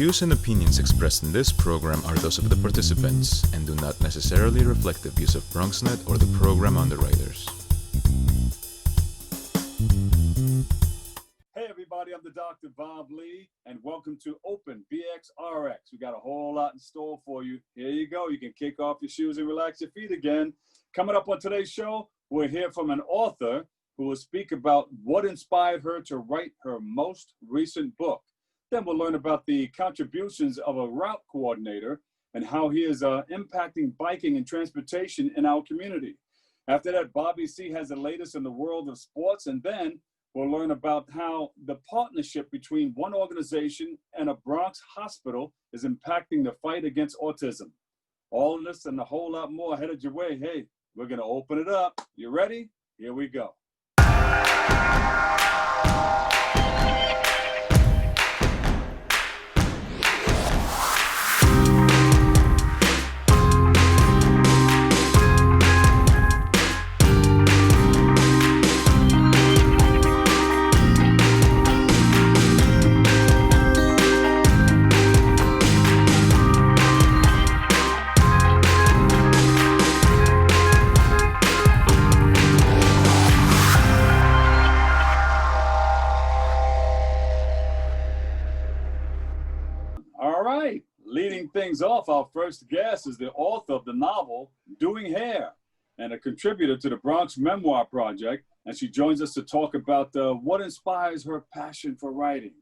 views and opinions expressed in this program are those of the participants and do not necessarily reflect the views of BronxNet or the program underwriters. Hey everybody, I'm the Dr. Bob Lee, and welcome to Open BXRX. We got a whole lot in store for you. Here you go. You can kick off your shoes and relax your feet again. Coming up on today's show, we'll hear from an author who will speak about what inspired her to write her most recent book. Then we'll learn about the contributions of a route coordinator and how he is impacting biking and transportation in our community. After that, Bobby C has the latest in the world of sports, and then we'll learn about how the partnership between one organization and a Bronx hospital is impacting the fight against autism. All this and a whole lot more headed your way. Hey, we're going to open it up. You ready? Here we go. Things off, our first guest is the author of the novel Doin Hair and a contributor to the Bronx Memoir Project, and she joins us to talk about what inspires her passion for writing.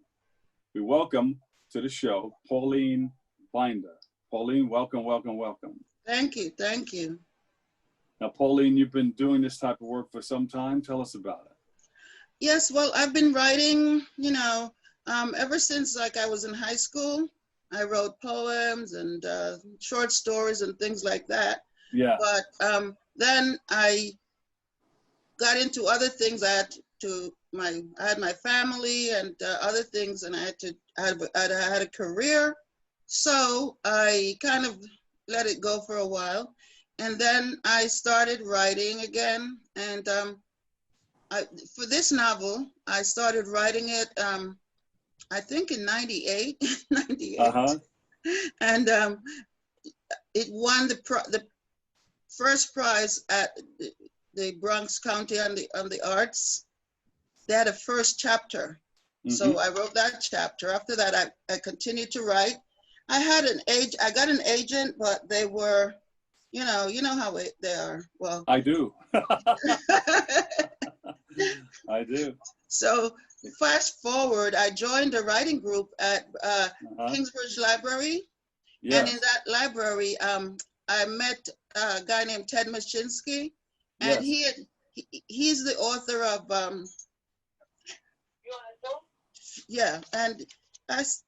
We welcome to the show Pauline Binder. Pauline, welcome, welcome, welcome. Thank you, thank you. Now, Pauline, you've been doing this type of work for some time. Tell us about it. Yes, well, I've been writing, ever since I was in high school. I wrote poems and short stories and things like that. Yeah. But then I got into other things. I had my family and other things, and I had a career. So I kind of let it go for a while, and then I started writing again. And for this novel, I started writing it. I think in 98, and it won the first prize at the Bronx County on the Arts. They had a first chapter, so I wrote that chapter. After that, I continued to write. I got an agent, but they were, you know how they are. Well, I do. I do. So fast forward, I joined a writing group at Kingsbridge Library. Yes. And in that library, I met a guy named Ted Mashinsky, and yes. he's the author of, and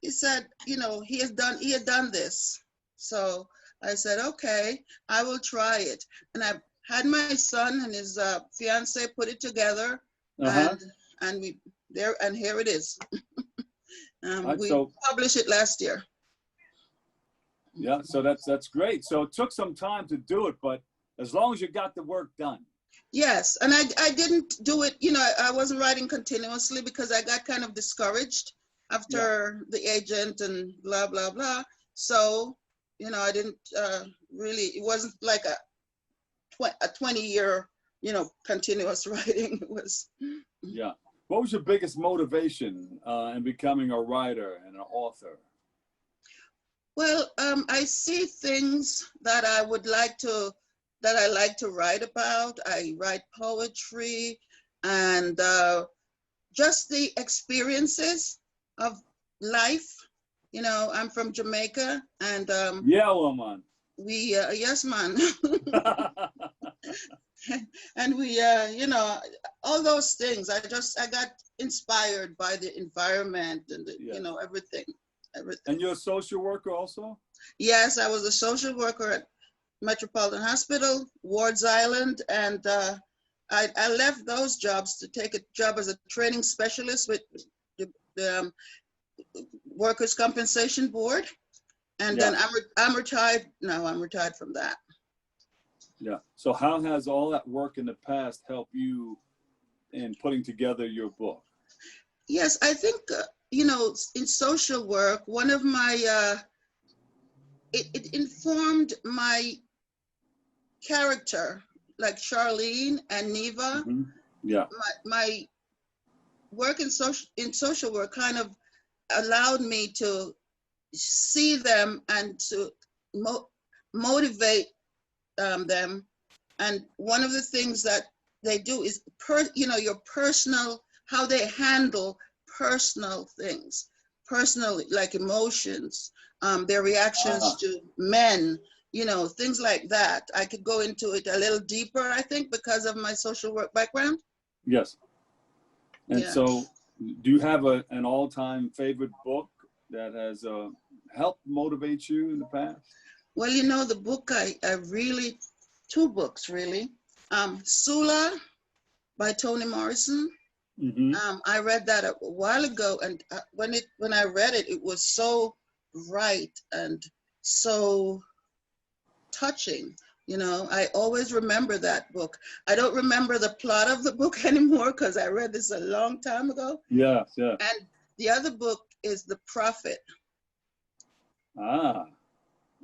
he said, he had done this. So I said, okay, I will try it. And I had my son and his fiance put it together, and here it is. We published it last year. Yeah, so that's great. So it took some time to do it, but as long as you got the work done. Yes, and I didn't do it, I wasn't writing continuously because I got kind of discouraged after the agent and blah, blah, blah. So, I didn't really, it wasn't like a 20-year, continuous writing. It was. Yeah. What was your biggest motivation in becoming a writer and an author? Well, I see things that I like to write about. I write poetry and just the experiences of life. I'm from Jamaica, and yeah, woman. We yes, man. And we, all those things. I got inspired by the environment and everything. And you're a social worker also? Yes, I was a social worker at Metropolitan Hospital, Wards Island, and I left those jobs to take a job as a training specialist with the Workers' Compensation Board, and then I'm retired now. I'm retired from that. Yeah. So how has all that work in the past helped you in putting together your book? Yes, I think in social work, one of my, it informed my character, like Charlene and Neva. Mm-hmm. Yeah. My work in social work kind of allowed me to see them and to motivate them. And one of the things that they do is, your personal, how they handle personal things, personal, like emotions, their reactions to men, things like that. I could go into it a little deeper, I think, because of my social work background. Yes. And Yeah. so do you have an all-time favorite book that has helped motivate you in the past? Well, the book I really, two books really. Sula by Toni Morrison. Mm-hmm. I read that a while ago, and when I read it, it was so right and so touching. I always remember that book. I don't remember the plot of the book anymore because I read this a long time ago. Yeah, yeah. And the other book is The Prophet. All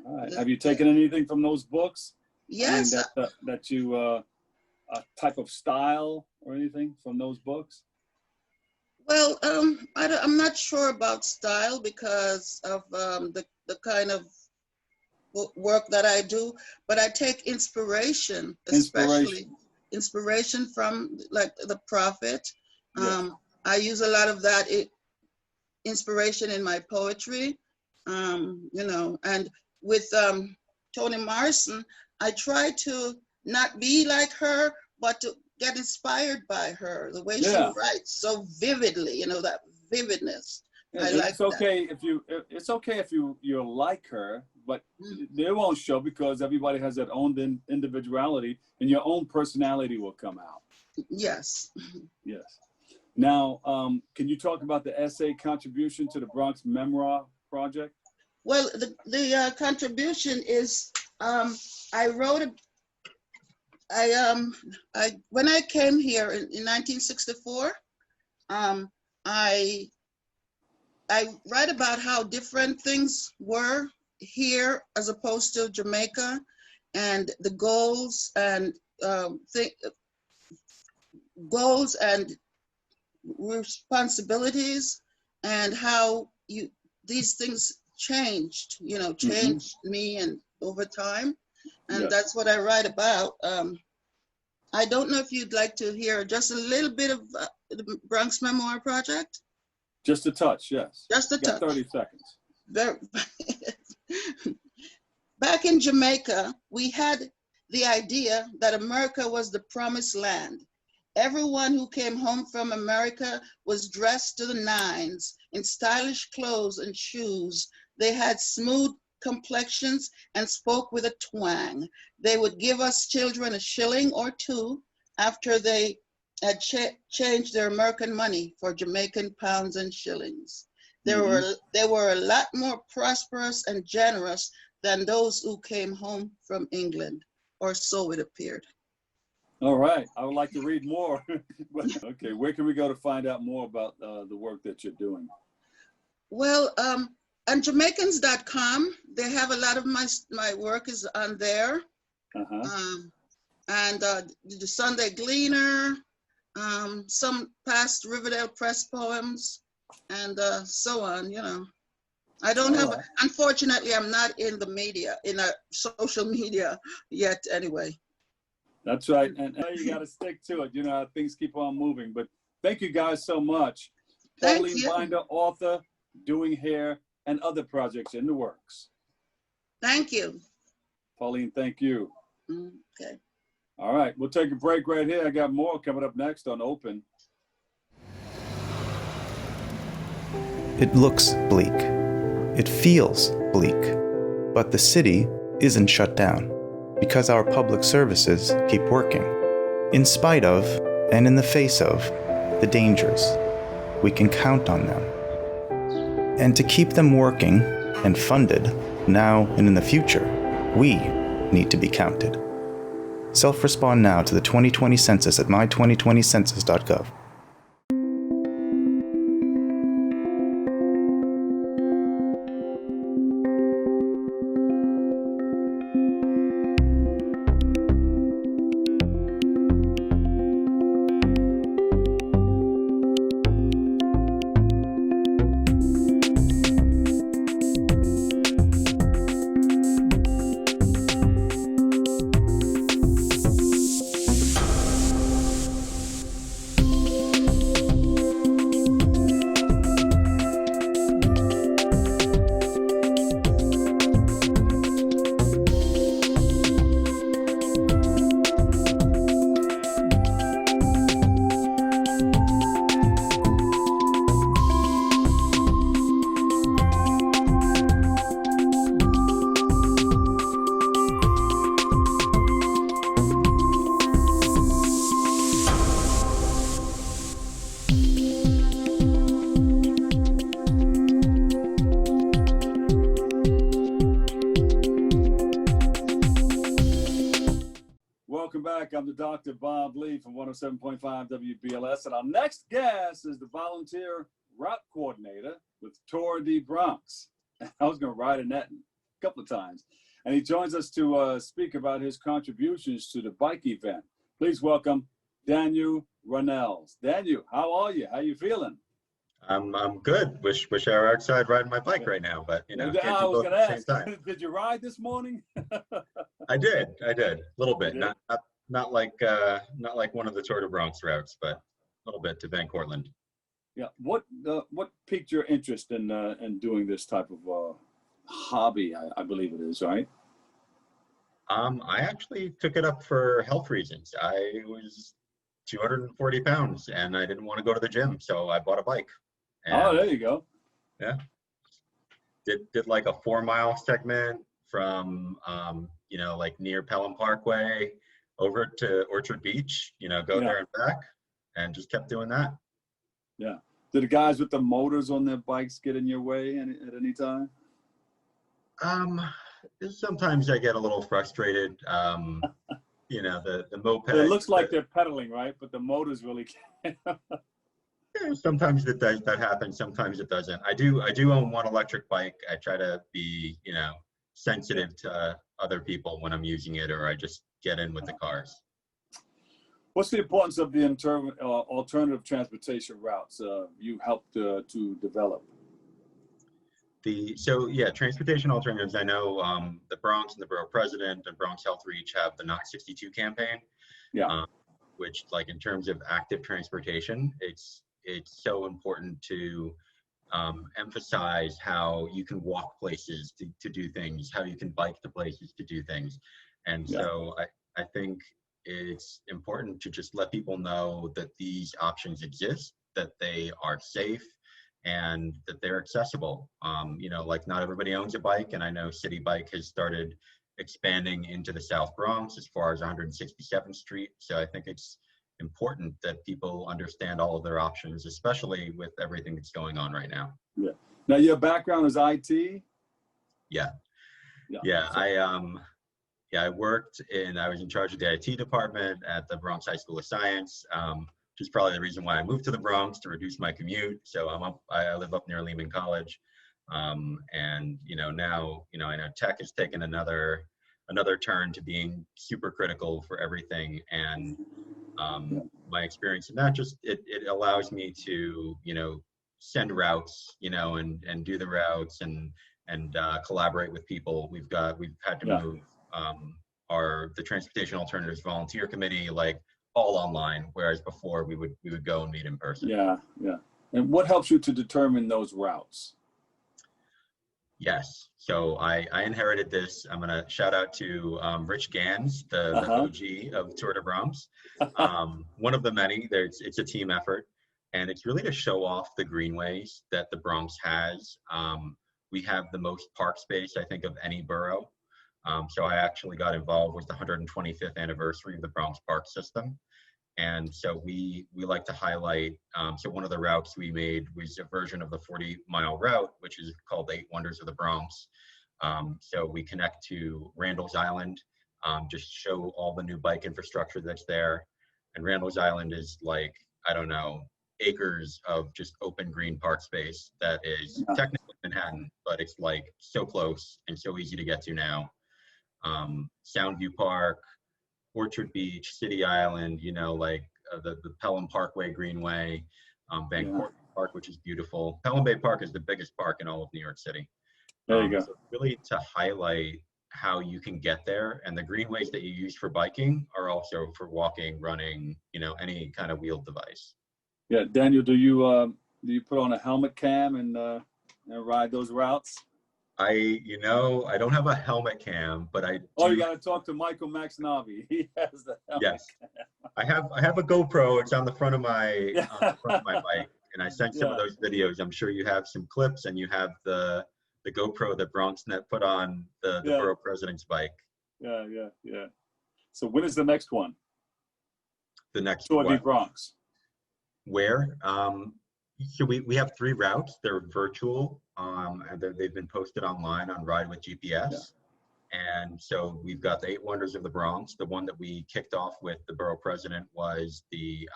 right. Have you taken anything from those books? Yes. That you, a type of style or anything from those books? Well, I'm not sure about style because of the kind of work that I do, but I take inspiration, especially inspiration from like The Prophet. Yes. I use a lot of that inspiration in my poetry, and with Toni Morrison, I try to not be like her, but to get inspired by her, the way she writes so vividly, that vividness. I like it's okay that. It's okay if you're like her, but they won't show because everybody has their own individuality, and your own personality will come out. Yes. Yes. Now, can you talk about the essay contribution to the Bronx Memoir Project? Well, the contribution is I wrote when I came here in 1964, I write about how different things were here as opposed to Jamaica, and the goals and responsibilities, and how these things changed, changed me and over time. And that's what I write about. I don't know if you'd like to hear just a little bit of the Bronx Memoir Project. Just a touch, yes. Just a touch. 30 seconds. Back in Jamaica, we had the idea that America was the promised land. Everyone who came home from America was dressed to the nines in stylish clothes and shoes. They had smooth complexions and spoke with a twang. They would give us children a shilling or two after they had changed their American money for Jamaican pounds and shillings. They were a lot more prosperous and generous than those who came home from England, or so it appeared. All right, I would like to read more. Okay, where can we go to find out more about the work that you're doing? Well, on Jamaicans.com, they have a lot of my work is on there. And the Sunday Gleaner, some past Riverdale Press poems, and so on, I don't have, unfortunately, I'm not in the media, in social media yet anyway. That's right, and you got to stick to it. Things keep on moving. But thank you guys so much. Pauline Binder, author, Doin Hair, and other projects in the works. Thank you. Pauline, thank you. Okay. All right, we'll take a break right here. I got more coming up next on Open. It looks bleak. It feels bleak. But the city isn't shut down because our public services keep working, in spite of and in the face of the dangers. We can count on them. And to keep them working and funded now and in the future, we need to be counted. Self-respond now to the 2020 census at my2020census.gov. back. I'm the Dr. Bob Lee from 107.5 WBLS. And our next guest is the volunteer route coordinator with Tour de Bronx. I was going to ride in that a couple of times. And he joins us to speak about his contributions to the bike event. Please welcome Daniel Ranells. Daniel, how are you? How you feeling? I'm good. Wish I were outside riding my bike right now, but you know, can't do both at the same time. Did you ride this morning? I did. A little bit. Not like one of the Tour de Bronx routes, but a little bit to Van Cortlandt. Yeah. What piqued your interest in doing this type of hobby? I believe it is, right? I actually took it up for health reasons. I was 240 pounds and I didn't want to go to the gym, so I bought a bike. And, there you go. Yeah. Did like a 4-mile segment from you know, like near Pelham Parkway over to Orchard Beach, you know, go there and back, and just kept doing that. Yeah. Did the guys with the motors on their bikes get in your way at any time? Sometimes I get a little frustrated. You know, the moped. It looks like they're pedaling, right? But the motors really can't. Yeah, sometimes that happens. Sometimes it doesn't. I do own one electric bike. I try to be, you know, sensitive to other people when I'm using it, or I just get in with the cars. What's the importance of the alternative transportation routes you helped to develop? Transportation alternatives. I know the Bronx and the Borough President and Bronx Health Reach have the Not 62 campaign. Yeah. Which, like, in terms of active transportation, it's so important to emphasize how you can walk places to do things, how you can bike to places to do things. And so I think it's important to just let people know that these options exist, that they are safe, and that they're accessible. You know, like, not everybody owns a bike, and I know City Bike has started expanding into the South Bronx as far as 167th Street. So I think it's important that people understand all of their options, especially with everything that's going on right now. Yeah. Now, your background is IT? Yeah. I was in charge of the IT department at the Bronx High School of Science, which is probably the reason why I moved to the Bronx, to reduce my commute. So I live up near Lehman College. And, you know, now, you know, I know tech has taken another turn to being super critical for everything. And my experience in that, just it allows me to, you know, send routes, you know, and do the routes and collaborate with people. We've had to move the Transportation Alternatives Volunteer Committee, like, all online, whereas before we would go and meet in person. Yeah. And what helps you to determine those routes? Yes. So I inherited this. I'm going to shout out to Rich Gans, the OG of Tour de Bronx. One of the many. It's a team effort, and it's really to show off the greenways that the Bronx has. We have the most park space, I think, of any borough. So I actually got involved with the 125th anniversary of the Bronx Park System. And so we like to highlight, so one of the routes we made was a version of the 40-mile route, which is called 8 Wonders of the Bronx. So we connect to Reynolds Island, just show all the new bike infrastructure that's there. And Reynolds Island is, like, I don't know, acres of just open green park space that is technically Manhattan, but it's, like, so close and so easy to get to now. Soundview Park, Orchard Beach, City Island, you know, like the Pelham Parkway Greenway, Van Cortlandt Park, which is beautiful. Pelham Bay Park is the biggest park in all of New York City. There you go. So really to highlight how you can get there, and the greenways that you use for biking are also for walking, running, you know, any kind of wheeled device. Yeah, Daniel, do you put on a helmet cam and ride those routes? I don't have a helmet cam, but I do. Oh, you got to talk to Michael Maxnavi. He has the helmet. Yes, I have a GoPro. It's on the front of my bike, and I sent some of those videos. I'm sure you have some clips, and you have the GoPro that BronxNet put on the borough president's bike. Yeah. So when is the next one? The next Tour de Bronx. Where? So we have 3 routes. They're virtual. And they've been posted online on Ride with GPS. And so we've got the 8 Wonders of the Bronx. The one that we kicked off with the borough president was the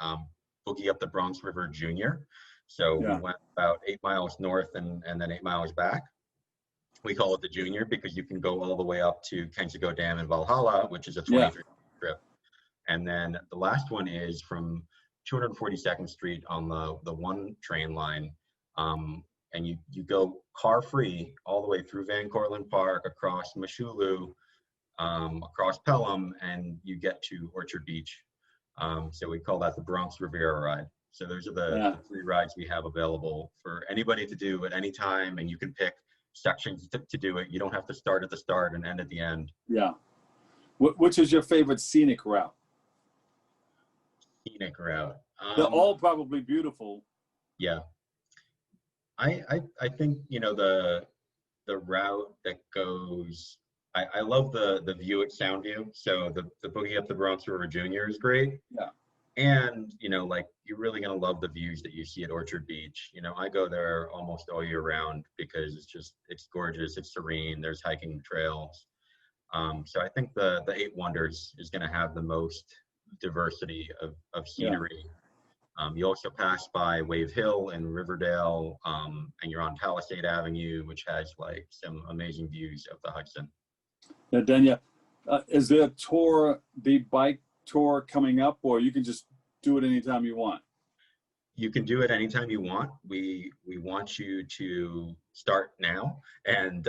Boogie Up the Bronx River Junior. So we went about 8 miles north and then 8 miles back. We call it the Junior because you can go all the way up to Kensico Dam and Valhalla, which is a 23 trip. And then the last one is from 242nd Street on the 1 train line. And you go car-free all the way through Van Cortlandt Park, across Mashulu, across Pelham, and you get to Orchard Beach. So we call that the Bronx Riviera Ride. So those are the 3 rides we have available for anybody to do at any time, and you can pick sections to do it. You don't have to start at the start and end at the end. Yeah. Which is your favorite scenic route? Scenic route. They're all probably beautiful. Yeah. I think, you know, the route that goes, I love the view at Soundview. So the Boogie Up the Bronx River Junior is great. Yeah. And, you know, like, you're really going to love the views that you see at Orchard Beach. You know, I go there almost all year round because it's gorgeous. It's serene. There's hiking trails. So I think the 8 Wonders is going to have the most diversity of scenery. You also pass by Wave Hill and Riverdale, and you're on Palisade Avenue, which has like some amazing views of the Hudson. Now, Daniel, is there the bike tour coming up, or you can just do it anytime you want? You can do it anytime you want. We want you to start now and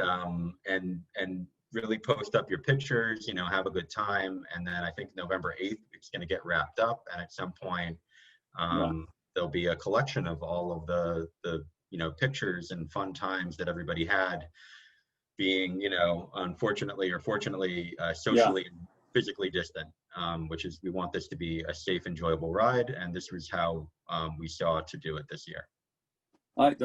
really post up your pictures, you know, have a good time. And then I think November 8th, it's going to get wrapped up. And at some point, there'll be a collection of all of the you know, pictures and fun times that everybody had, being, you know, unfortunately or fortunately, socially and physically distant, which is, we want this to be a safe, enjoyable ride. And this was how we saw to do it this year. All right,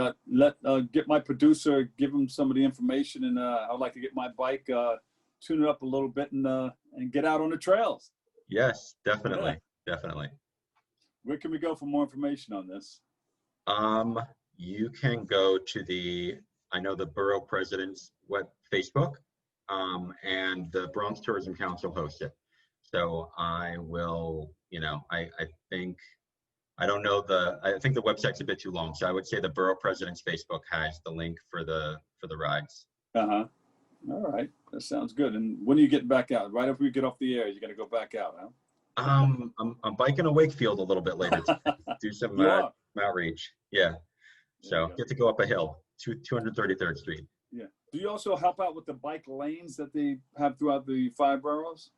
get my producer, give him some of the information, and I'd like to get my bike, tune it up a little bit, and get out on the trails. Yes, definitely, definitely. Where can we go for more information on this? You can go to the Borough President's Facebook, and the Bronx Tourism Council hosts it. So I will, you know, I think the website's a bit too long. So I would say the Borough President's Facebook has the link for the rides. All right, that sounds good. And when are you getting back out? Right after we get off the air, you're gonna go back out, huh? I'm biking to Wakefield a little bit later to do some outreach. Yeah. So get to go up a hill, 233rd Street. Yeah. Do you also help out with the bike lanes that they have throughout the 5 boroughs?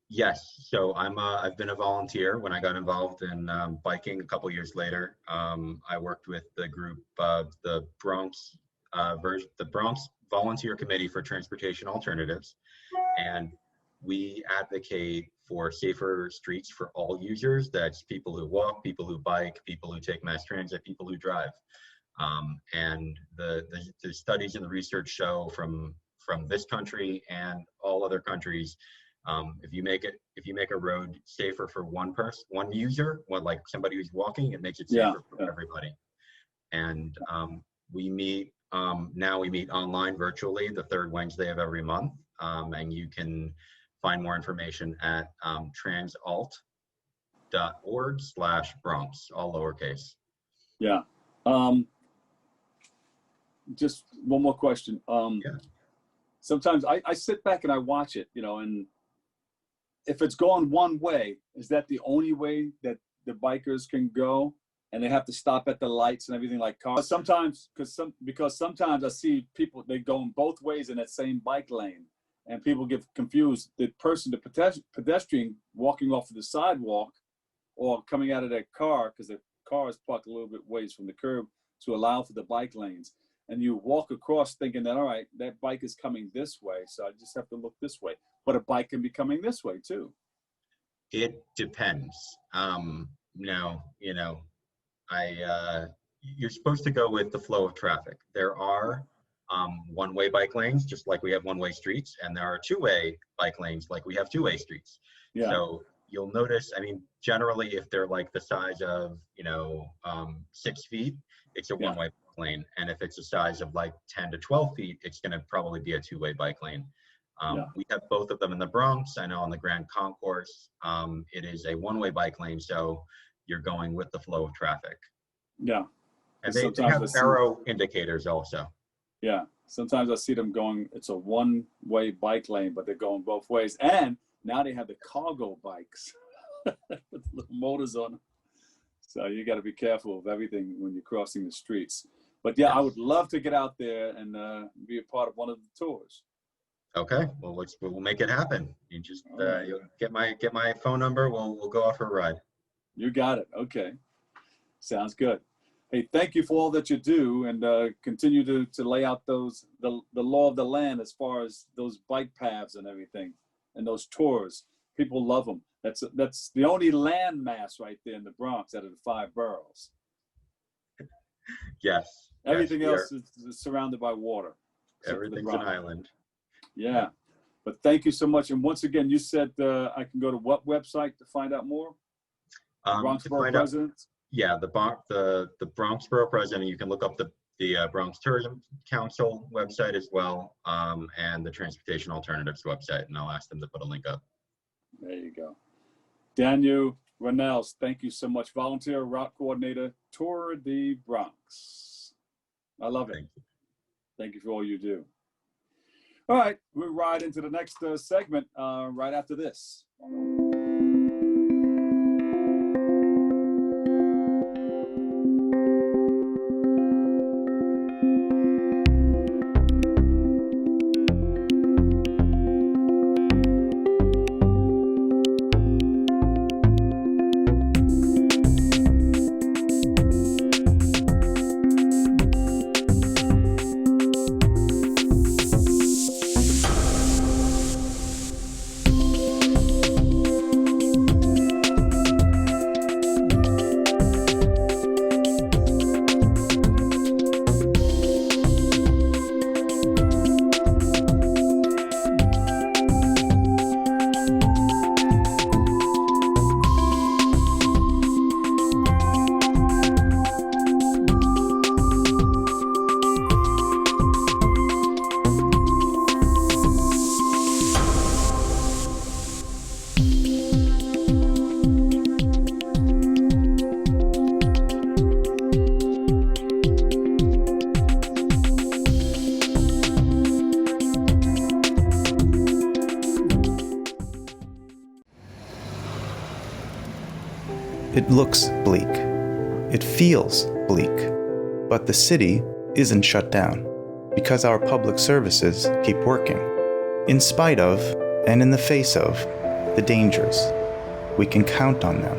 Yes. So I've been a volunteer. When I got involved in biking a couple years later, I worked with the group, the Bronx Volunteer Committee for Transportation Alternatives, and we advocate for safer streets for all users. That's people who walk, people who bike, people who take mass transit, people who drive. And the studies and the research show from this country and all other countries, if you make a road safer for one user, like somebody who's walking, it makes it safer for everybody. And we meet online virtually the 3rd Wednesday of every month, and you can find more information at transalt.org/Bronx, all lowercase. Yeah. Just one more question. Sometimes I sit back and I watch it, you know, and if it's going one way, is that the only way that the bikers can go, and they have to stop at the lights and everything like cars? Sometimes, because sometimes I see people, they go in both ways in that same bike lane, and people get confused. The pedestrian walking off of the sidewalk or coming out of their car, because the car is parked a little bit ways from the curb to allow for the bike lanes. And you walk across thinking that, all right, that bike is coming this way, so I just have to look this way. But a bike can be coming this way too. It depends. Now, you know, you're supposed to go with the flow of traffic. There are one-way bike lanes, just like we have one-way streets, and there are two-way bike lanes, like we have two-way streets. Yeah. So you'll notice, I mean, generally, if they're like the size of, you know, 6 feet, it's a one-way bike lane. And if it's a size of like 10 to 12 feet, it's going to probably be a two-way bike lane. We have both of them in the Bronx. I know on the Grand Concourse, it is a one-way bike lane, so you're going with the flow of traffic. Yeah. And they have arrow indicators also. Yeah. Sometimes I see them going, it's a one-way bike lane, but they're going both ways. And now they have the cargo bikes with little motors on them. So you got to be careful of everything when you're crossing the streets. But yeah, I would love to get out there and be a part of one of the tours. Okay, well, we'll make it happen. You just you'll get my phone number. We'll go off for a ride. You got it. Okay, sounds good. Hey, thank you for all that you do, and continue to lay out the law of the land as far as those bike paths and everything, and those tours. People love them. That's the only land mass right there in the Bronx out of the 5 boroughs. Yes. Everything else is surrounded by water. Everything's an island. Yeah, but thank you so much. And once again, you said I can go to what website to find out more? Bronx Borough President? Yeah, the Bronx Borough President. You can look up the Bronx Tourism Council website as well, and the Transportation Alternatives website, and I'll ask them to put a link up. There you go. Daniel Ranells, thank you so much. Volunteer route coordinator, Tour de Bronx. I love it. Thank you for all you do. All right, we'll ride into the next segment right after this. It looks bleak. It feels bleak. But the city isn't shut down because our public services keep working. In spite of, and in the face of, the dangers, we can count on them.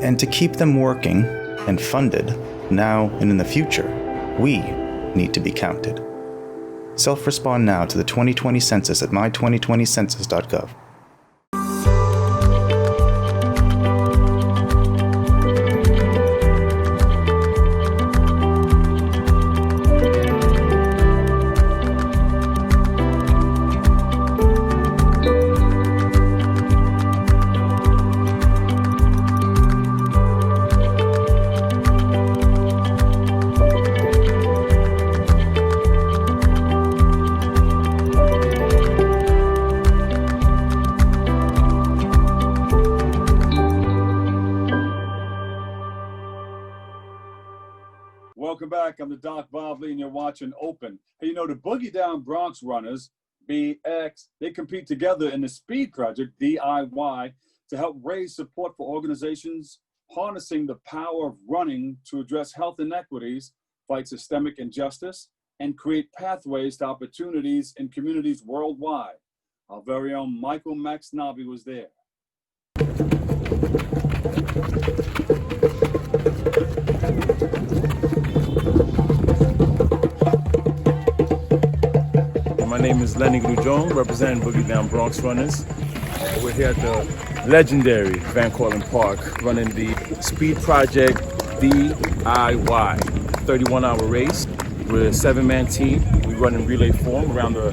And to keep them working and funded, now and in the future, we need to be counted. Self-respond now to the 2020 census at my2020census.gov. Welcome back. I'm the Doc Bob Lee, and you're watching Open. Hey, you know, the Boogie Down Bronx Runners, BX, they compete together in the Speed Project, DIY, to help raise support for organizations harnessing the power of running to address health inequities, fight systemic injustice, and create pathways to opportunities in communities worldwide. Our very own Michael Max Navi was there. My name is Lenny Grujon, representing Boogie Down Bronx Runners. We're here at the legendary Van Cortlandt Park running the Speed Project DIY 31-hour race. We're a 7-man team. We run in relay form around the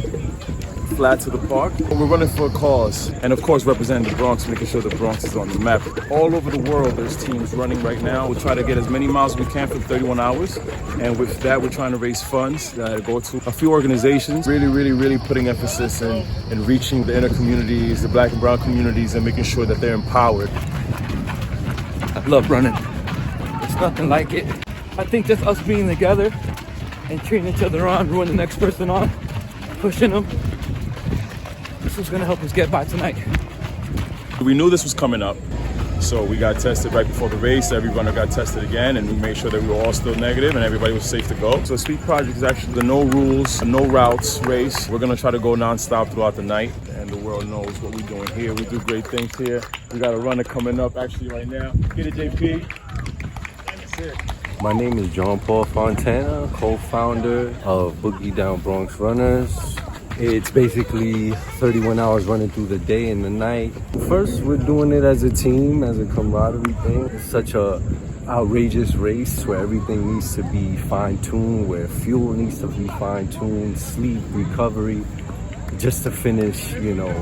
flat to the park. We're running for a cause, and of course representing the Bronx, making sure the Bronx is on the map. All over the world, there's teams running right now. We'll try to get as many miles as we can for 31 hours, and with that, we're trying to raise funds to go to a few organizations, really putting emphasis in reaching the inner communities, the Black and brown communities, and making sure that they're empowered. I love running. It's nothing like it. I think just us being together and cheering each other on, rooting the next person on, pushing them, this is gonna help us get by tonight. We knew this was coming up, so we got tested right before the race. Every runner got tested again, and we made sure that we were all still negative and everybody was safe to go. So Speed Project is actually the no rules, no routes race. We're gonna try to go nonstop throughout the night, and the world knows what we're doing here. We do great things here. We got a runner coming up actually right now. Get it, JP. That's it. My name is John Paul Fontana, co-founder of Boogie Down Bronx Runners. It's basically 31 hours running through the day and the night. First, we're doing it as a team, as a camaraderie thing. It's such a outrageous race where everything needs to be fine-tuned, where fuel needs to be fine-tuned, sleep, recovery, just to finish, you know,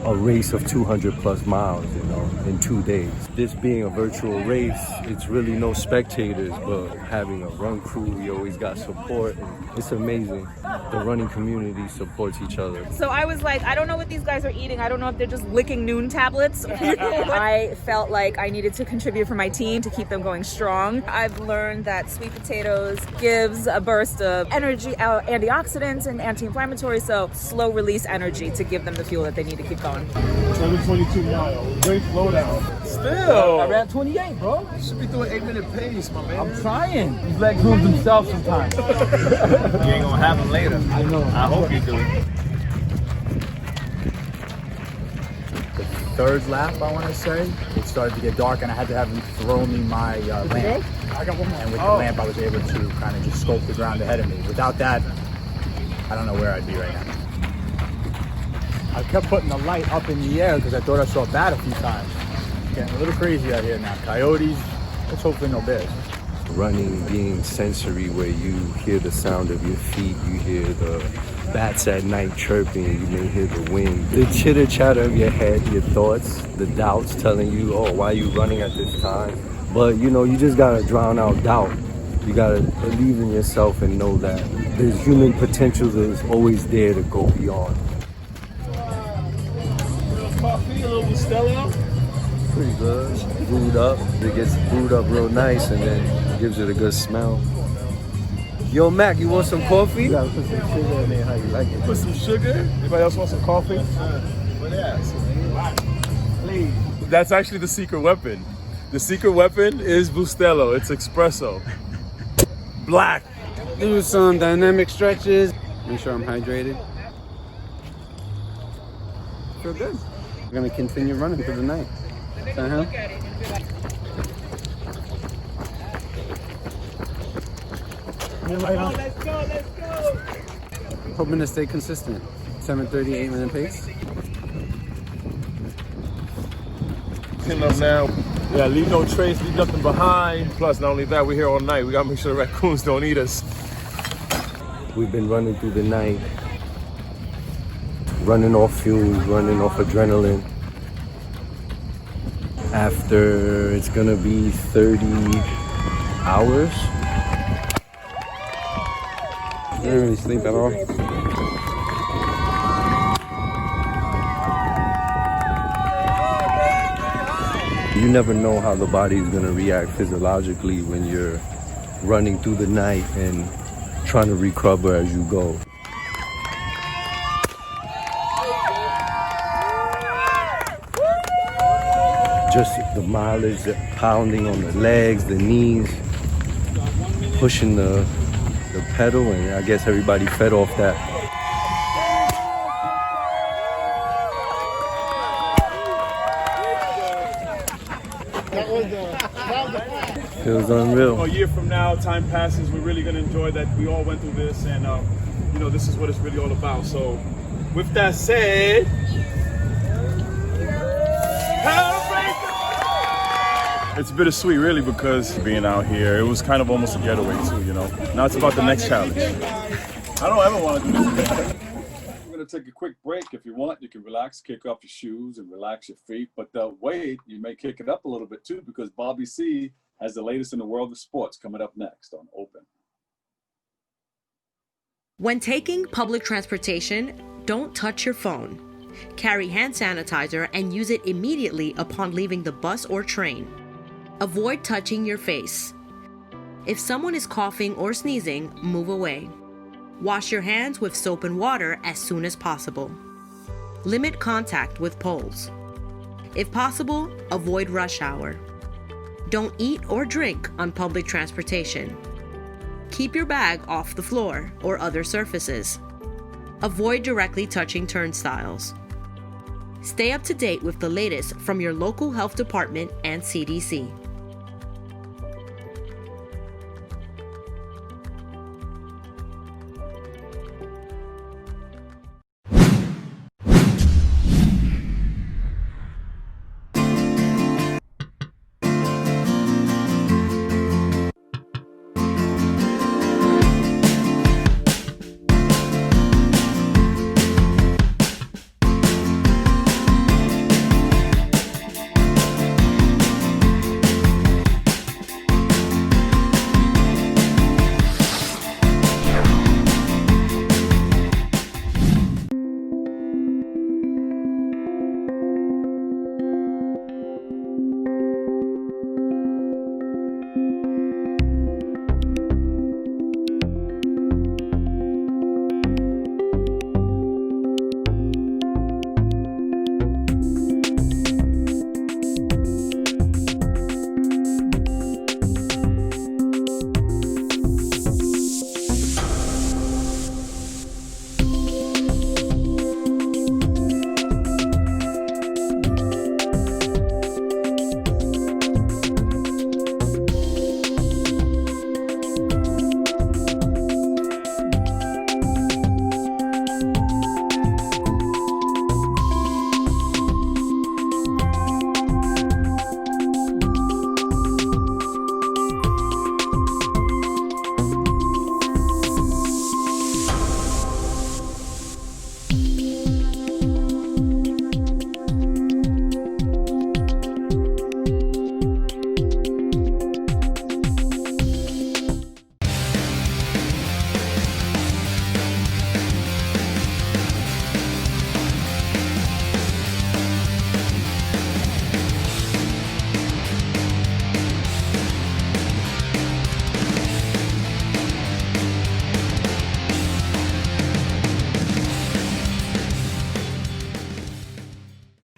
a race of 200 plus miles, you know, in 2 days. This being a virtual race, it's really no spectators, but having a run crew, we always got support. And it's amazing. The running community supports each other. So I was like, I don't know what these guys are eating. I don't know if they're just licking noon tablets. I felt like I needed to contribute for my team to keep them going strong. I've learned that sweet potatoes gives a burst of energy, antioxidants and anti-inflammatory, so slow release energy to give them the fuel that they need to keep going. 7:22 miles. Great flow down. I ran 28, bro. You should be doing 8-minute pace, my man. I'm trying. These legs move themselves sometimes. You ain't gonna have them later. I know. I hope you do. The third lap, I want to say, it started to get dark, and I had to have him throw me my lamp. I got one more. And with the lamp, I was able to kind of just scope the ground ahead of me. Without that, I don't know where I'd be right now. I kept putting the light up in the air because I thought I saw a bat a few times. Getting a little crazy out here now. Coyotes, let's hopefully no bears. Running being sensory, where you hear the sound of your feet, you hear the bats at night chirping, you may hear the wind, the chitter chatter of your head, your thoughts, the doubts telling you, oh, why are you running at this time? But you know, you just gotta drown out doubt. You gotta believe in yourself and know that there's human potential that is always there to go beyond. Coffee, a little Bustelo. Pretty good. Brewed up. It gets brewed up real nice and then gives it a good smell. Yo, Mac, you want some coffee? You gotta put some sugar in there, how you like it. Put some sugar. Anybody else want some coffee? Please. That's actually the secret weapon. The secret weapon is Bustelo. It's espresso. Black. Do some dynamic stretches. Make sure I'm hydrated. Feel good. We're gonna continue running through the night. Uh-huh. Let's go. Hoping to stay consistent. 7:30, 8-minute pace. Clean up now. Yeah, leave no trace, leave nothing behind. Plus, not only that, we're here all night. We gotta make sure the raccoons don't eat us. We've been running through the night, running off fumes, running off adrenaline. After it's gonna be 30 hours. I didn't really sleep at all. You never know how the body is gonna react physiologically when you're running through the night and trying to recover as you go. Just the mileage, the pounding on the legs, the knees, pushing the pedal, and I guess everybody fed off that. Feels unreal. A year from now, time passes, we're really gonna enjoy that we all went through this, and you know, this is what it's really all about. So, with that said, it's bittersweet, really, because being out here, it was kind of almost a getaway too, you know. Now it's about the next challenge. I don't ever want to do this again. We're gonna take a quick break. If you want, you can relax, kick off your shoes and relax your feet. But wait, you may kick it up a little bit too, because Bobby C has the latest in the world of sports coming up next on Open. When taking public transportation, don't touch your phone. Carry hand sanitizer and use it immediately upon leaving the bus or train. Avoid touching your face. If someone is coughing or sneezing, move away. Wash your hands with soap and water as soon as possible. Limit contact with poles. If possible, avoid rush hour. Don't eat or drink on public transportation. Keep your bag off the floor or other surfaces. Avoid directly touching turnstiles. Stay up to date with the latest from your local health department and CDC.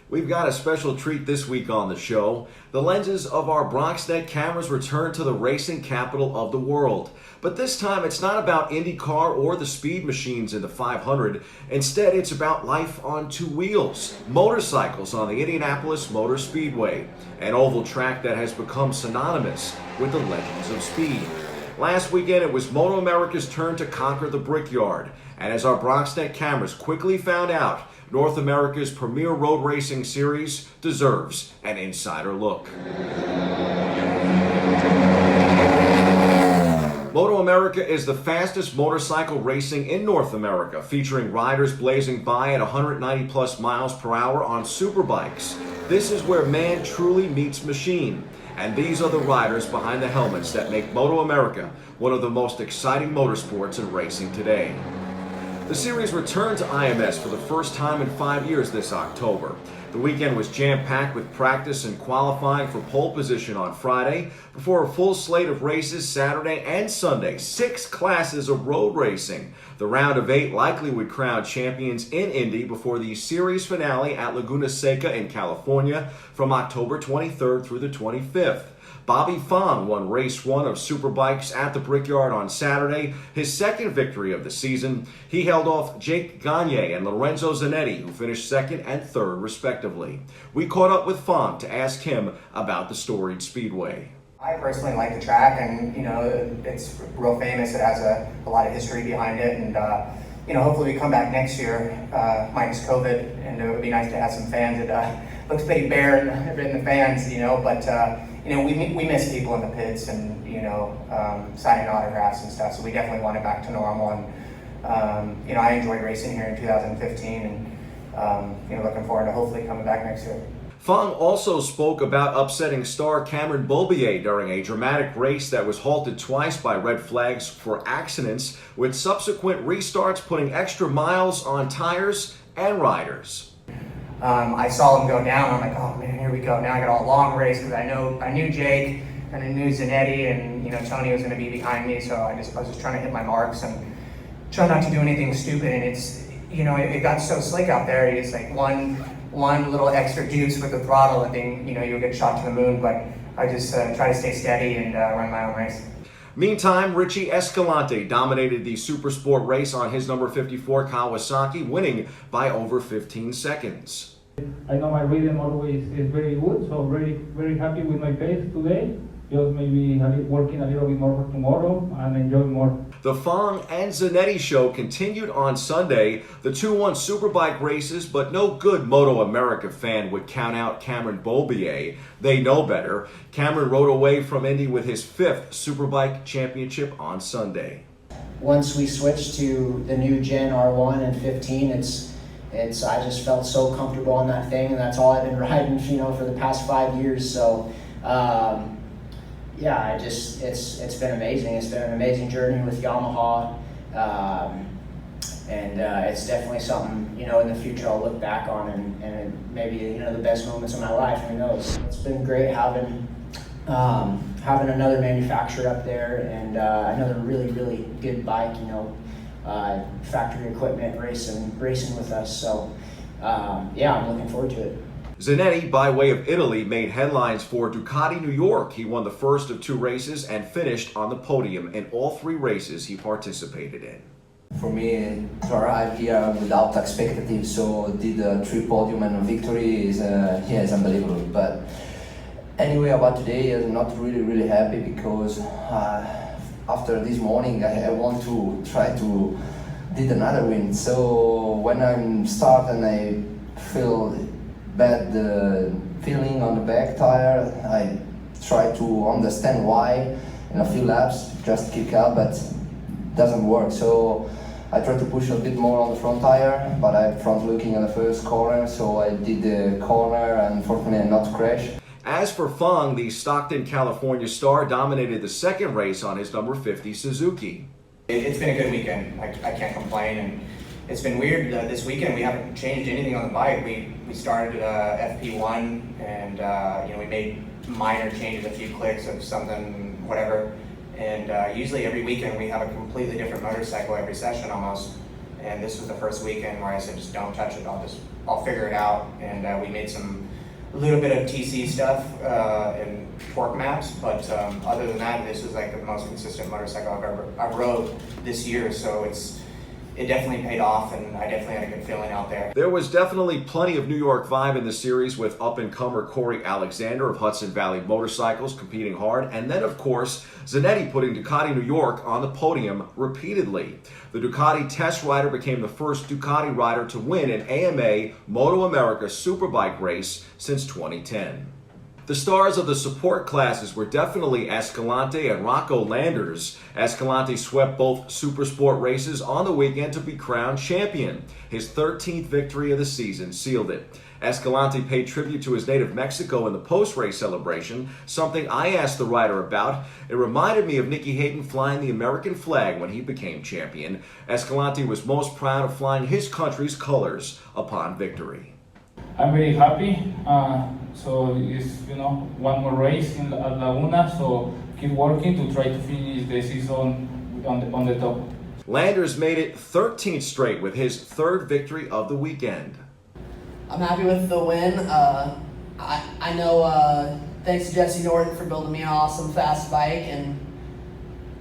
We've got a special treat this week on the show. The lenses of our BronxNet cameras return to the racing capital of the world. But this time it's not about IndyCar or the speed machines in the 500. Instead, it's about life on two wheels. Motorcycles on the Indianapolis Motor Speedway, an oval track that has become synonymous with the legends of speed. Last weekend, it was Moto America's turn to conquer the Brickyard. And as our BronxNet cameras quickly found out, North America's premier road racing series deserves an insider look. Moto America is the fastest motorcycle racing in North America, featuring riders blazing by at 190 plus miles per hour on superbikes. This is where man truly meets machine. And these are the riders behind the helmets that make Moto America one of the most exciting motorsports in racing today. The series returned to IMS for the first time in 5 years this October. The weekend was jam-packed with practice and qualifying for pole position on Friday, before a full slate of races Saturday and Sunday, 6 classes of road racing. The round of 8 likely would crown champions in Indy before the series finale at Laguna Seca in California from October 23rd through the 25th. Bobby Fong won race 1 of Superbikes at the Brickyard on Saturday, his second victory of the season. He held off Jake Gagne and Lorenzo Zanetti, who finished 2nd and 3rd respectively. We caught up with Fong to ask him about the storied speedway. I personally like the track, and it's real famous. It has a lot of history behind it, and hopefully we come back next year, minus COVID, and it would be nice to have some fans. It looks pretty bare in the fans, but we miss people in the pits and signing autographs and stuff. So we definitely want it back to normal, and I enjoyed racing here in 2015, and looking forward to hopefully coming back next year. Fong also spoke about upsetting star Cameron Beaubier during a dramatic race that was halted twice by red flags for accidents, with subsequent restarts putting extra miles on tires and riders. I saw him go down. I'm like, oh man, here we go. Now I got a long race because I knew Jake and I knew Zanetti, and Tony was going to be behind me. So I was just trying to hit my marks and try not to do anything stupid. And it's it got so slick out there. It's like one little extra juice with the throttle, and then you'll get shot to the moon. But I just try to stay steady and run my own race. Meantime, Richie Escalante dominated the Supersport race on his number 54 Kawasaki, winning by over 15 seconds. I know my rhythm always is very good, so very happy with my pace today. Just maybe working a little bit more for tomorrow and enjoy more. The Fong and Zanetti show continued on Sunday. The 2-1 Superbike races, but no good Moto America fan would count out Cameron Beaubier. They know better. Cameron rode away from Indy with his 5th Superbike championship on Sunday. Once we switched to the new Gen R1 and 15, I just felt so comfortable on that thing, and that's all I've been riding, for the past 5 years. So. Yeah, it's been amazing. It's been an amazing journey with Yamaha, and it's definitely something in the future I'll look back on and maybe the best moments of my life. Who knows? It's been great having another manufacturer up there and another really good bike. Factory equipment racing with us. So yeah, I'm looking forward to it. Zanetti, by way of Italy, made headlines for Ducati New York. He won the first of 2 races and finished on the podium in all 3 races he participated in. For me, to arrive here without expectations, so did a 3 podium and a victory is unbelievable. But anyway, about today, I'm not really happy because after this morning, I want to try to did another win. So when I'm starting, I feel bad feeling on the back tire. I try to understand why in a few laps, just kick out, but it doesn't work. So I try to push a bit more on the front tire, but I'm front looking at the first corner, so I did the corner and fortunately not crash. As for Fong, the Stockton, California star dominated the second race on his number 50 Suzuki. It's been a good weekend. I can't complain, and it's been weird. This weekend we haven't changed anything on the bike. We started FP1 and we made minor changes, a few clicks of something, whatever. And usually every weekend we have a completely different motorcycle every session almost. And this was the first weekend where I said, just don't touch it. I'll figure it out. And we made a little bit of TC stuff and torque maps, but other than that, this was like the most consistent motorcycle I've rode this year. So it definitely paid off, and I definitely had a good feeling out there. There was definitely plenty of New York vibe in the series, with up-and-comer Corey Alexander of Hudson Valley Motorcycles competing hard, and then, of course, Zanetti putting Ducati New York on the podium repeatedly. The Ducati test rider became the first Ducati rider to win an AMA Moto America Superbike race since 2010. The stars of the support classes were definitely Escalante and Rocco Landers. Escalante swept both Supersport races on the weekend to be crowned champion. His 13th victory of the season sealed it. Escalante paid tribute to his native Mexico in the post-race celebration, something I asked the rider about. It reminded me of Nicky Hayden flying the American flag when he became champion. Escalante was most proud of flying his country's colors upon victory. I'm very happy. So it's one more race at Laguna. So keep working to try to finish the season on the top. Landers made it 13th straight with his 3rd victory of the weekend. I'm happy with the win. I know thanks to Jesse Norton for building me an awesome fast bike, and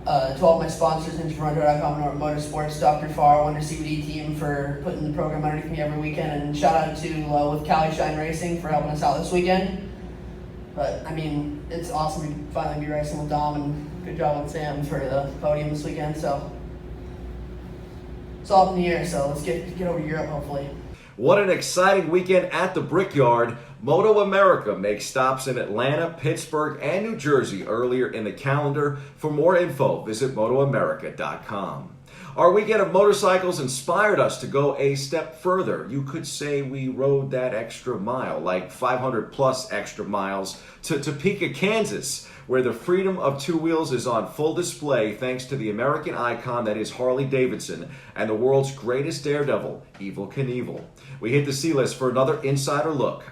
to all my sponsors, Toronto.com, Norton Motorsports, Dr. Farr, Wonder CBD team for putting the program underneath me every weekend, and shout out to with Cali Shine Racing for helping us out this weekend. But I mean, it's awesome to finally be racing with Dom, and good job on Sam for the podium this weekend. So it's all up in the air. So let's get over to Europe hopefully. What an exciting weekend at the Brickyard. Moto America makes stops in Atlanta, Pittsburgh, and New Jersey earlier in the calendar. For more info, visit MotoAmerica.com. Our weekend of motorcycles inspired us to go a step further. You could say we rode that extra mile, like 500 plus extra miles, to Topeka, Kansas, where the freedom of two wheels is on full display thanks to the American icon that is Harley Davidson and the world's greatest daredevil, Evel Knievel. We hit the C-list for another insider look.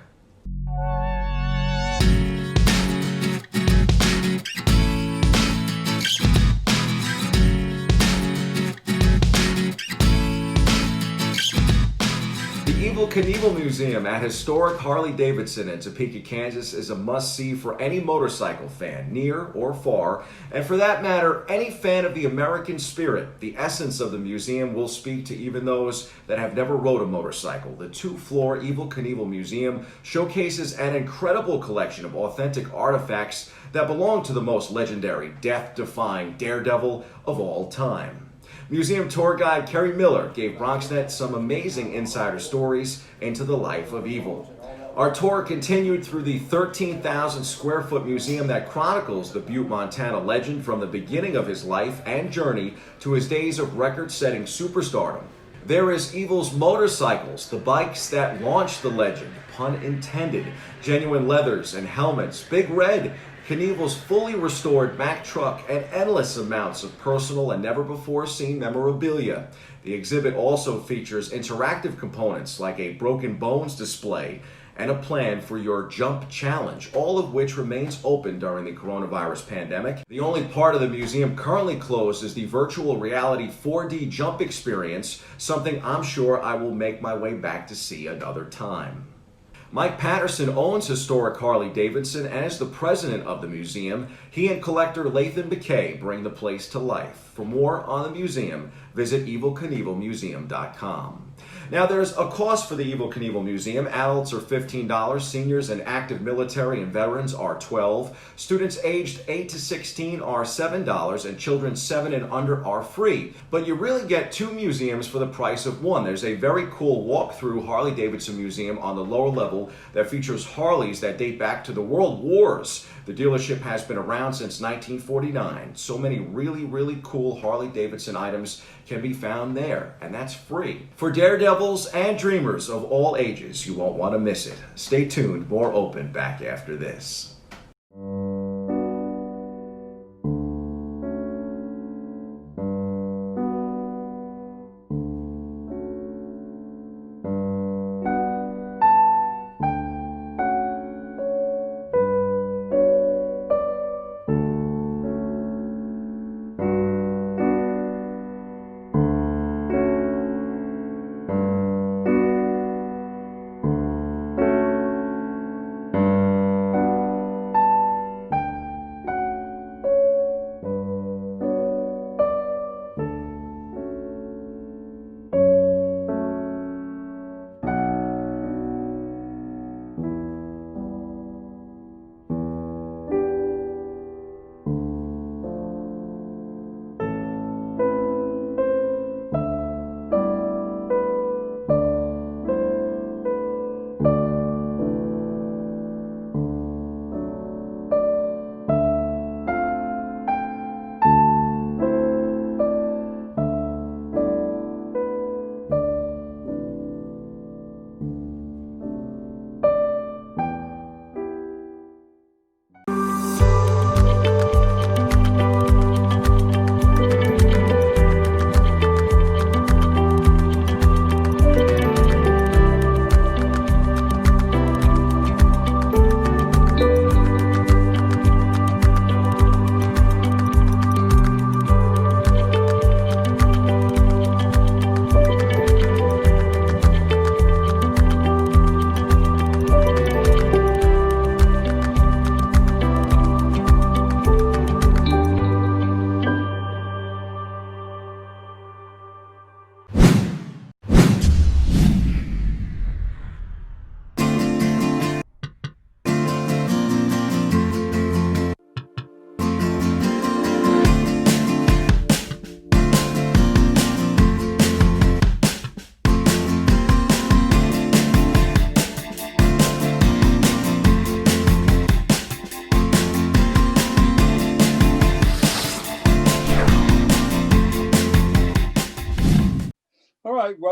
The Evel Knievel Museum at historic Harley-Davidson in Topeka, Kansas is a must-see for any motorcycle fan, near or far, and for that matter, any fan of the American spirit. The essence of the museum will speak to even those that have never rode a motorcycle. The two-floor Evel Knievel Museum showcases an incredible collection of authentic artifacts that belong to the most legendary, death-defying daredevil of all time. Museum tour guide Kerry Miller gave BronxNet some amazing insider stories into the life of Evel. Our tour continued through the 13,000 square foot museum that chronicles the Butte, Montana legend from the beginning of his life and journey to his days of record-setting superstardom. There is Evel's motorcycles, the bikes that launched the legend, pun intended, genuine leathers and helmets, Big Red, Knievel's fully restored Mack truck, and endless amounts of personal and never-before-seen memorabilia. The exhibit also features interactive components like a broken bones display and a plan for your jump challenge, all of which remains open during the coronavirus pandemic. The only part of the museum currently closed is the virtual reality 4D jump experience, something I'm sure I will make my way back to see another time. Mike Patterson owns historic Harley-Davidson and is the president of the museum. He and collector Lathan McKay bring the place to life. For more on the museum, visit evelknievelmuseum.com. Now, there's a cost for the Evel Knievel Museum. Adults are $15, seniors and active military and veterans are $12, students aged 8 to 16 are $7, and children 7 and under are free. But you really get two museums for the price of one. There's a very cool walk-through Harley-Davidson museum on the lower level that features Harleys that date back to the World Wars. The dealership has been around since 1949. So many really cool Harley-Davidson items can be found there, and that's free. For daredevils and dreamers of all ages, you won't want to miss it. Stay tuned, more Open back after this.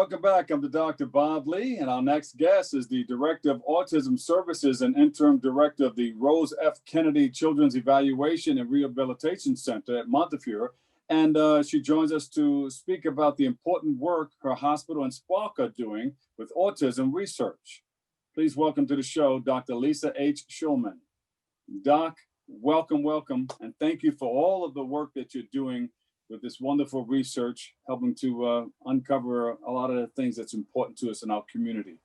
Welcome back. I'm the Dr. Bob Lee, and our next guest is the Director of Autism Services and Interim Director of the Rose F. Kennedy Children's Evaluation and Rehabilitation Center at Montefiore. And she joins us to speak about the important work her hospital and Spark are doing with autism research. Please welcome to the show, Dr. Lisa H. Shulman. Doc, welcome, and thank you for all of the work that you're doing with this wonderful research, helping to uncover a lot of the things that's important to us in our community.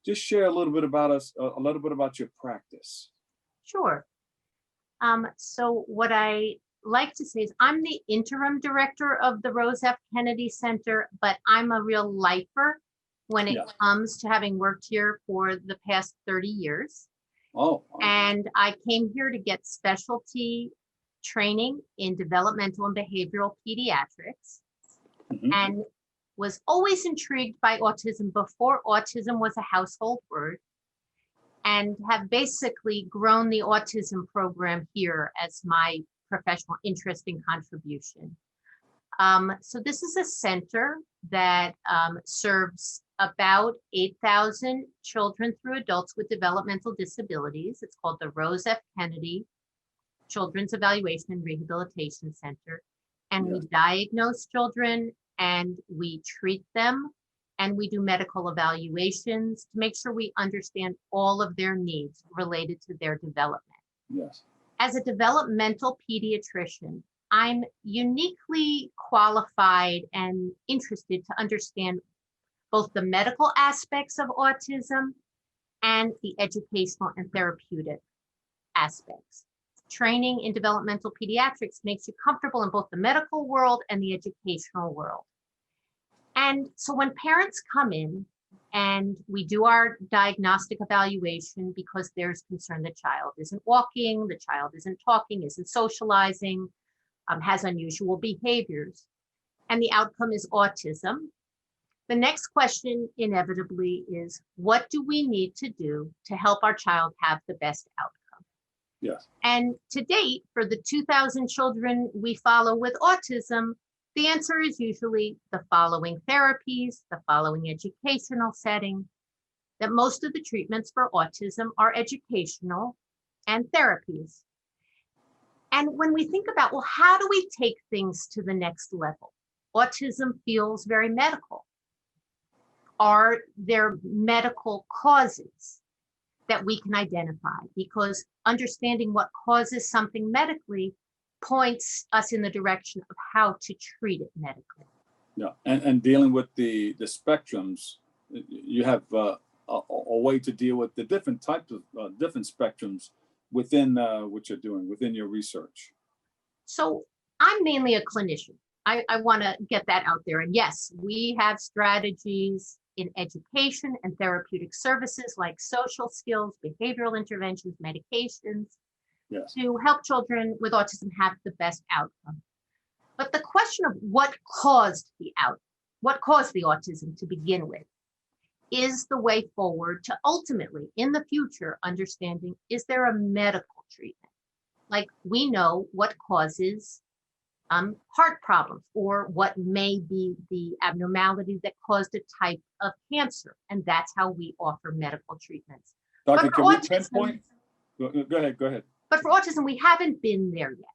Just share a little bit about a little bit about your practice. Sure. So what I like to say is I'm the interim director of the Rose F. Kennedy Center, but I'm a real lifer when it comes to having worked here for the past 30 years. Oh. And I came here to get specialty training in developmental and behavioral pediatrics, and was always intrigued by autism before autism was a household word, and have basically grown the autism program here as my professional interest and contribution. So this is a center that serves about 8,000 children through adults with developmental disabilities. It's called the Rose F. Kennedy Children's Evaluation and Rehabilitation Center. And we diagnose children and we treat them and we do medical evaluations to make sure we understand all of their needs related to their development. Yes. As a developmental pediatrician, I'm uniquely qualified and interested to understand both the medical aspects of autism and the educational and therapeutic aspects. Training in developmental pediatrics makes you comfortable in both the medical world and the educational world. And so when parents come in and we do our diagnostic evaluation because there's concern the child isn't walking, the child isn't talking, isn't socializing, has unusual behaviors, and the outcome is autism, the next question inevitably is, what do we need to do to help our child have the best outcome? Yes. And to date, for the 2,000 children we follow with autism, the answer is usually the following therapies, the following educational setting, that most of the treatments for autism are educational and therapies. And when we think about, well, how do we take things to the next level? Autism feels very medical. Are there medical causes that we can identify? Because understanding what causes something medically points us in the direction of how to treat it medically. Yeah, and dealing with the spectrums, you have a way to deal with the different types of different spectrums within what you're doing, within your research. So I'm mainly a clinician. I want to get that out there. And yes, we have strategies in education and therapeutic services like social skills, behavioral interventions, medications, to help children with autism have the best outcome. But the question of what caused the autism to begin with is the way forward to ultimately, in the future, understanding, is there a medical treatment? Like we know what causes heart problems, or what may be the abnormality that caused a type of cancer. And that's how we offer medical treatments. Doctor, can we pinpoint? Go ahead. But for autism, we haven't been there yet.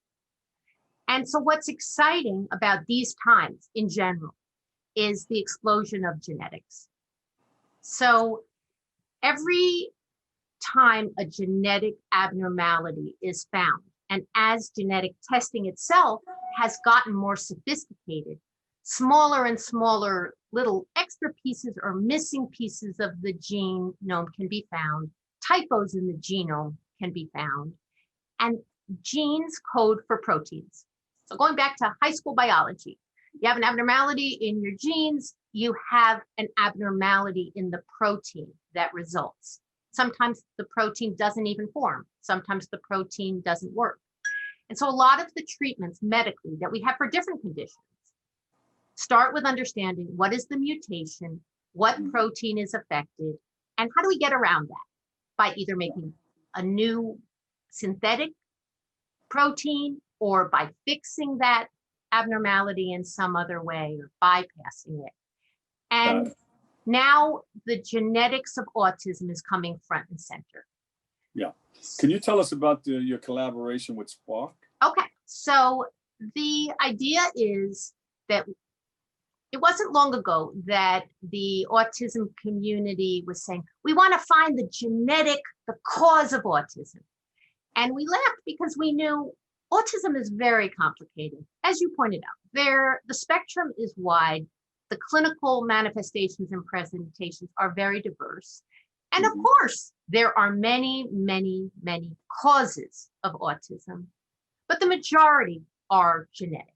And so what's exciting about these times in general is the explosion of genetics. So every time a genetic abnormality is found, and as genetic testing itself has gotten more sophisticated, smaller and smaller little extra pieces or missing pieces of the genome can be found, typos in the genome can be found, and genes code for proteins. So going back to high school biology, you have an abnormality in your genes, you have an abnormality in the protein that results. Sometimes the protein doesn't even form. Sometimes the protein doesn't work. And so a lot of the treatments medically that we have for different conditions start with understanding what is the mutation, what protein is affected, and how do we get around that? By either making a new synthetic protein or by fixing that abnormality in some other way or bypassing it. And now the genetics of autism is coming front and center. Yeah. Can you tell us about your collaboration with Spark? Okay, so the idea is that it wasn't long ago that the autism community was saying, we want to find the cause of autism. And we laughed because we knew autism is very complicated. As you pointed out, the spectrum is wide. The clinical manifestations and presentations are very diverse. And of course, there are many, many, many causes of autism, but the majority are genetic.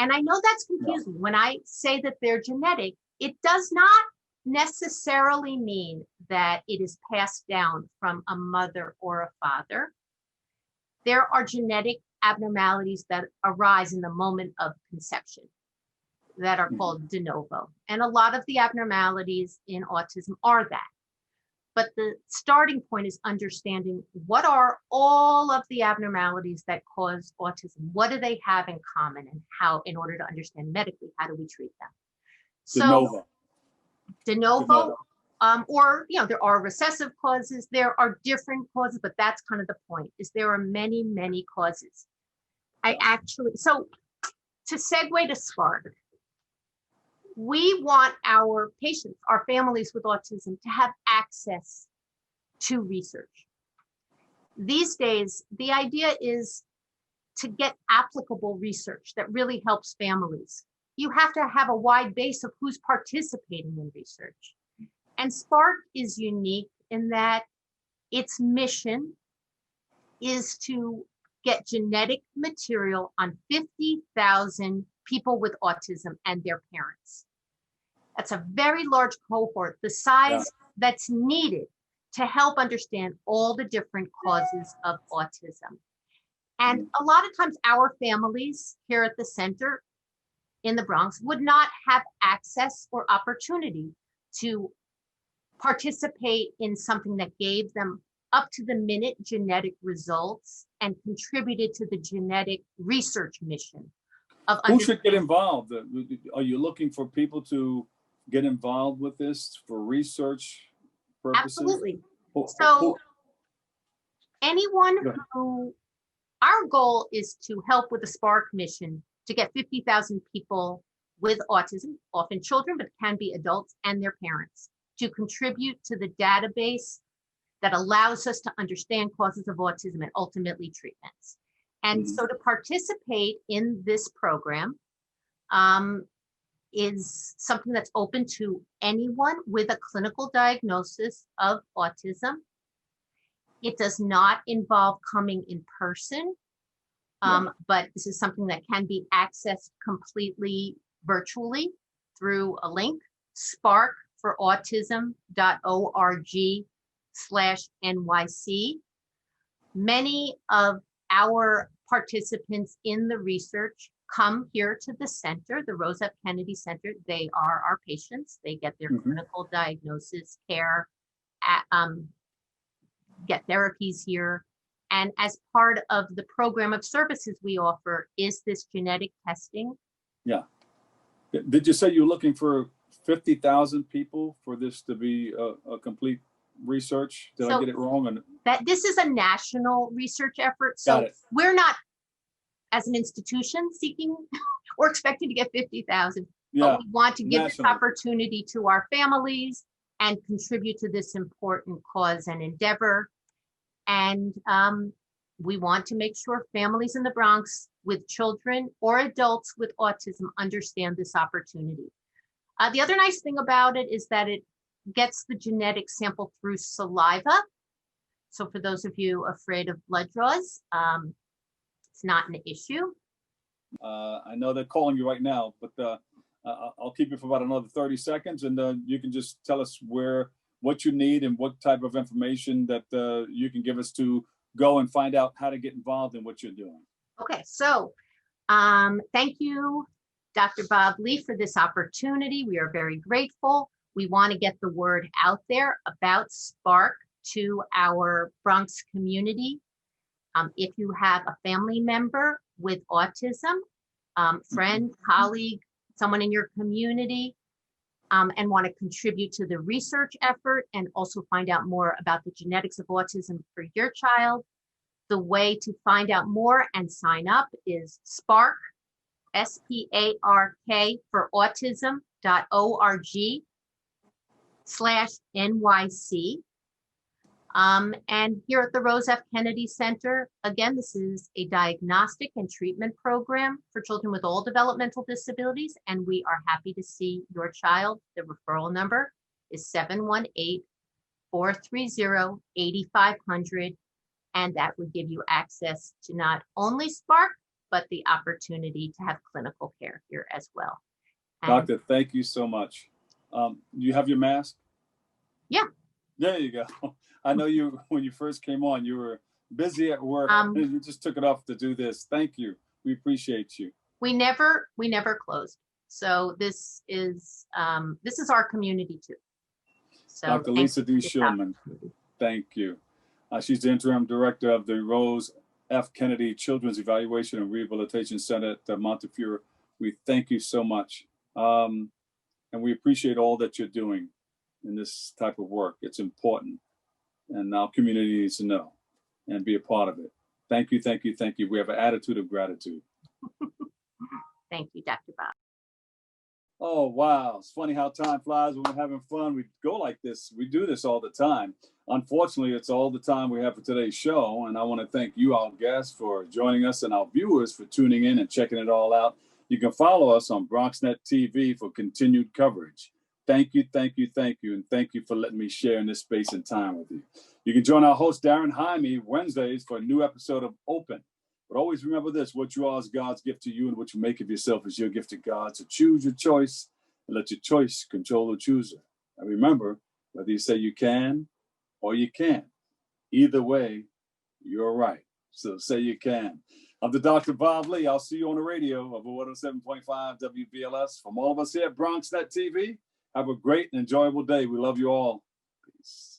And I know that's confusing. When I say that they're genetic, it does not necessarily mean that it is passed down from a mother or a father. There are genetic abnormalities that arise in the moment of conception that are called de novo. And a lot of the abnormalities in autism are that. But the starting point is understanding what are all of the abnormalities that cause autism? What do they have in common, and how, in order to understand medically, how do we treat them? So, de novo, or, there are recessive causes, there are different causes, but that's kind of the point, is there are many, many causes. So to segue to Spark, we want our patients, our families with autism, to have access to research. These days, the idea is to get applicable research that really helps families. You have to have a wide base of who's participating in research. And Spark is unique in that its mission is to get genetic material on 50,000 people with autism and their parents. That's a very large cohort, the size that's needed to help understand all the different causes of autism. And a lot of times our families here at the center in the Bronx would not have access or opportunity to participate in something that gave them up to the minute genetic results and contributed to the genetic research mission of who should get involved? Are you looking for people to get involved with this for research purposes? Absolutely. So anyone who, our goal is to help with the Spark mission to get 50,000 people with autism, often children, but can be adults and their parents, to contribute to the database that allows us to understand causes of autism and ultimately treatments. And so to participate in this program is something that's open to anyone with a clinical diagnosis of autism. It does not involve coming in person, but this is something that can be accessed completely virtually through a link, sparkforautism.org/NYC. Many of our participants in the research come here to the center, the Rose F. Kennedy Center. They are our patients. They get their clinical diagnosis, care, get therapies here. And as part of the program of services we offer is this genetic testing. Yeah. Did you say you're looking for 50,000 people for this to be a complete research? Did I get it wrong? That this is a national research effort. So we're not, as an institution, seeking or expecting to get 50,000, but we want to give this opportunity to our families and contribute to this important cause and endeavor. And we want to make sure families in the Bronx with children or adults with autism understand this opportunity. The other nice thing about it is that it gets the genetic sample through saliva. So for those of you afraid of blood draws, it's not an issue. I know they're calling you right now, but I'll keep you for about another 30 seconds, and you can just tell us what you need and what type of information that you can give us to go and find out how to get involved in what you're doing. Okay, so thank you, Dr. Bob Lee, for this opportunity. We are very grateful. We want to get the word out there about Spark to our Bronx community. If you have a family member with autism, friend, colleague, someone in your community, and want to contribute to the research effort and also find out more about the genetics of autism for your child, the way to find out more and sign up is Spark, SPARK for autism.org/NYC. And here at the Rose F. Kennedy Center, again, this is a diagnostic and treatment program for children with all developmental disabilities, and we are happy to see your child. The referral number is 718-430-8500, and that would give you access to not only Spark, but the opportunity to have clinical care here as well. And Doctor, thank you so much. You have your mask? Yeah. There you go. I know you, when you first came on, you were busy at work and you just took it off to do this. Thank you. We appreciate you. We never closed. So this is our community too. So Dr. Lisa D. Shulman, thank you. She's the interim director of the Rose F. Kennedy Children's Evaluation and Rehabilitation Center at Montefiore. We thank you so much. And we appreciate all that you're doing in this type of work. It's important. And our community needs to know and be a part of it. Thank you, thank you, thank you. We have an attitude of gratitude. Thank you, Dr. Bob. Oh, wow. It's funny how time flies when we're having fun. We go like this. We do this all the time. Unfortunately, it's all the time we have for today's show. And I want to thank you, our guests, for joining us and our viewers for tuning in and checking it all out. You can follow us on BronxNet TV for continued coverage. Thank you, thank you, thank you. And thank you for letting me share in this space and time with you. You can join our host, Darren Jaime, Wednesdays for a new episode of Open. But always remember this, what you are is God's gift to you, and what you make of yourself is your gift to God. So choose your choice and let your choice control the chooser. And remember, whether you say you can or you can't, either way, you're right. So say you can. I'm the Dr. Bob Lee. I'll see you on the radio over 107.5 WBLS. From all of us here at BronxNet TV, have a great and enjoyable day. We love you all. Peace.